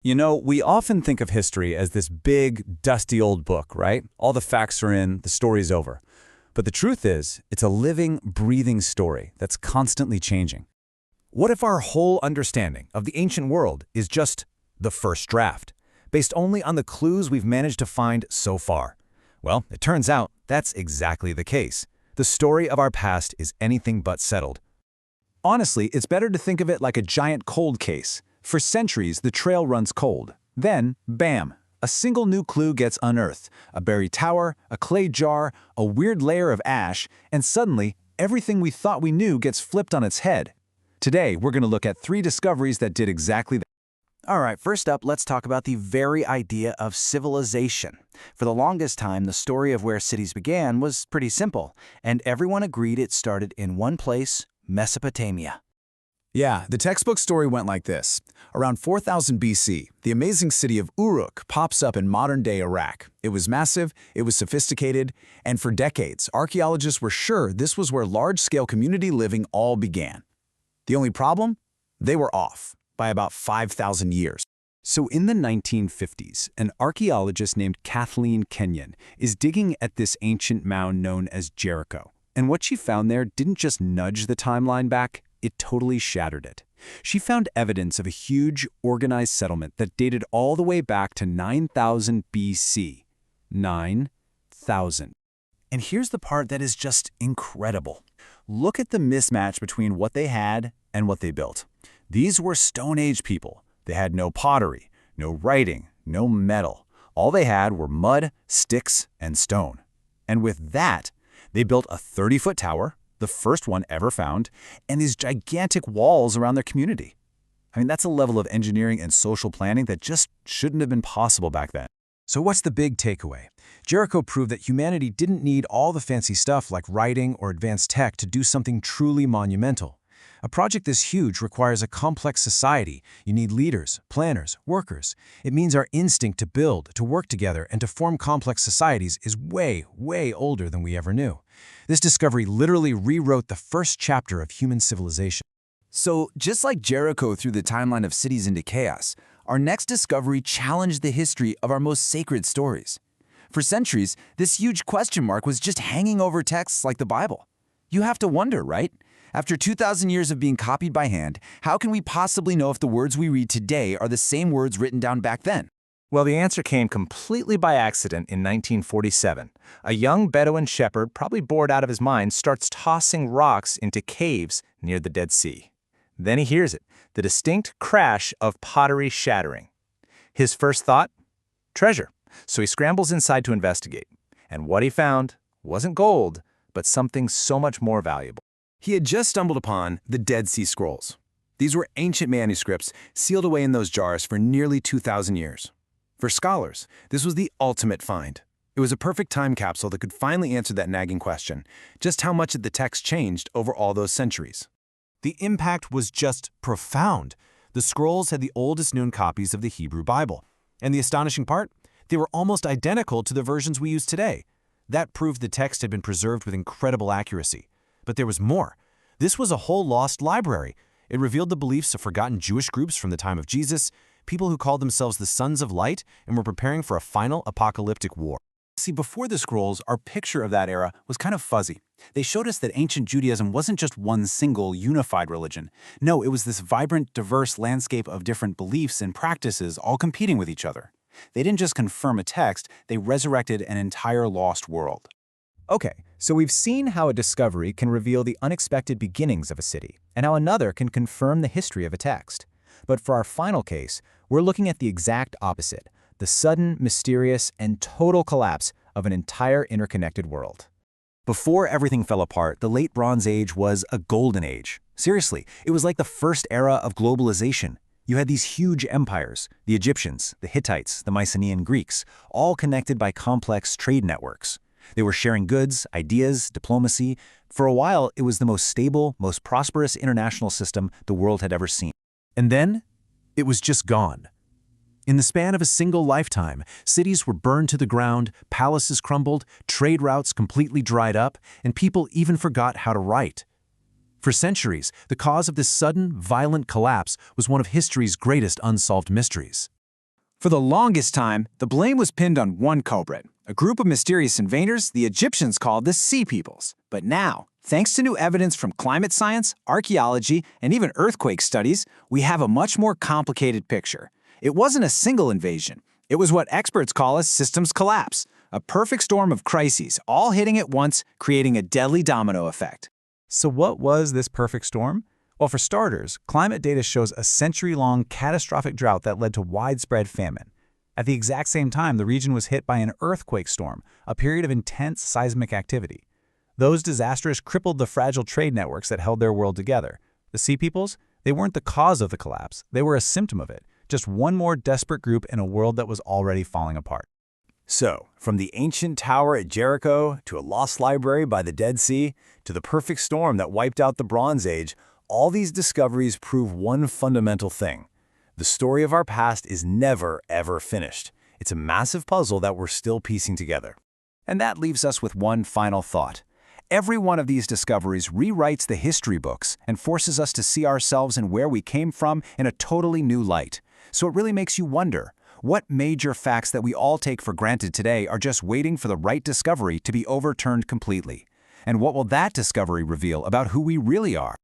You know, we often think of history as this big, dusty old book, right? All the facts are in, the story's over. But the truth is, it's a living, breathing story that's constantly changing. What if our whole understanding of the ancient world is just the first draft, based only on the clues we've managed to find so far? Well, it turns out that's exactly the case. The story of our past is anything but settled. Honestly, it's better to think of it like a giant cold case. For centuries, the trail runs cold. Then, bam, a single new clue gets unearthed. A buried tower, a clay jar, a weird layer of ash, and suddenly, everything we thought we knew gets flipped on its head. Today, we're going to look at 3 discoveries that did exactly that. All right, first up, let's talk about the very idea of civilization. For the longest time, the story of where cities began was pretty simple, and everyone agreed it started in one place, Mesopotamia. Yeah, the textbook story went like this. Around 4000 BC, the amazing city of Uruk pops up in modern-day Iraq. It was massive, it was sophisticated, and for decades, archaeologists were sure this was where large-scale community living all began. The only problem? They were off by about 5,000 years. So in the 1950s, an archaeologist named Kathleen Kenyon is digging at this ancient mound known as Jericho. And what she found there didn't just nudge the timeline back, it totally shattered it. She found evidence of a huge, organized settlement that dated all the way back to 9000 BC. 9,000. And here's the part that is just incredible. Look at the mismatch between what they had and what they built. These were Stone Age people. They had no pottery, no writing, no metal. All they had were mud, sticks, and stone. And with that, they built a 30-foot tower, the first one ever found, and these gigantic walls around their community. I mean, that's a level of engineering and social planning that just shouldn't have been possible back then. So what's the big takeaway? Jericho proved that humanity didn't need all the fancy stuff like writing or advanced tech to do something truly monumental. A project this huge requires a complex society. You need leaders, planners, workers. It means our instinct to build, to work together, and to form complex societies is way, way older than we ever knew. This discovery literally rewrote the first chapter of human civilization. So, just like Jericho threw the timeline of cities into chaos, our next discovery challenged the history of our most sacred stories. For centuries, this huge question mark was just hanging over texts like the Bible. You have to wonder, right? After 2,000 years of being copied by hand, how can we possibly know if the words we read today are the same words written down back then? Well, the answer came completely by accident in 1947. A young Bedouin shepherd, probably bored out of his mind, starts tossing rocks into caves near the Dead Sea. Then he hears it, the distinct crash of pottery shattering. His first thought? Treasure. So he scrambles inside to investigate. And what he found wasn't gold, but something so much more valuable. He had just stumbled upon the Dead Sea Scrolls. These were ancient manuscripts sealed away in those jars for nearly 2,000 years. For scholars, this was the ultimate find. It was a perfect time capsule that could finally answer that nagging question, just how much had the text changed over all those centuries. The impact was just profound. The scrolls had the oldest known copies of the Hebrew Bible. And the astonishing part? They were almost identical to the versions we use today. That proved the text had been preserved with incredible accuracy. But there was more. This was a whole lost library. It revealed the beliefs of forgotten Jewish groups from the time of Jesus, people who called themselves the Sons of Light and were preparing for a final apocalyptic war. See, before the scrolls, our picture of that era was kind of fuzzy. They showed us that ancient Judaism wasn't just one single, unified religion. No, it was this vibrant, diverse landscape of different beliefs and practices all competing with each other. They didn't just confirm a text, they resurrected an entire lost world. Okay, so we've seen how a discovery can reveal the unexpected beginnings of a city, and how another can confirm the history of a text. But for our final case, we're looking at the exact opposite, the sudden, mysterious, and total collapse of an entire interconnected world. Before everything fell apart, the Late Bronze Age was a golden age. Seriously, it was like the first era of globalization. You had these huge empires, the Egyptians, the Hittites, the Mycenaean Greeks, all connected by complex trade networks. They were sharing goods, ideas, diplomacy. For a while, it was the most stable, most prosperous international system the world had ever seen. And then, it was just gone. In the span of a single lifetime, cities were burned to the ground, palaces crumbled, trade routes completely dried up, and people even forgot how to write. For centuries, the cause of this sudden, violent collapse was one of history's greatest unsolved mysteries. For the longest time, the blame was pinned on one culprit, a group of mysterious invaders the Egyptians called the Sea Peoples. But now, thanks to new evidence from climate science, archaeology, and even earthquake studies, we have a much more complicated picture. It wasn't a single invasion. It was what experts call a systems collapse, a perfect storm of crises, all hitting at once, creating a deadly domino effect. So what was this perfect storm? Well, for starters, climate data shows a century-long catastrophic drought that led to widespread famine. At the exact same time, the region was hit by an earthquake storm, a period of intense seismic activity. Those disasters crippled the fragile trade networks that held their world together. The Sea Peoples, they weren't the cause of the collapse, they were a symptom of it, just one more desperate group in a world that was already falling apart. So, from the ancient tower at Jericho, to a lost library by the Dead Sea, to the perfect storm that wiped out the Bronze Age, all these discoveries prove one fundamental thing. The story of our past is never, ever finished. It's a massive puzzle that we're still piecing together. And that leaves us with one final thought. Every one of these discoveries rewrites the history books and forces us to see ourselves and where we came from in a totally new light. So it really makes you wonder, what major facts that we all take for granted today are just waiting for the right discovery to be overturned completely? And what will that discovery reveal about who we really are?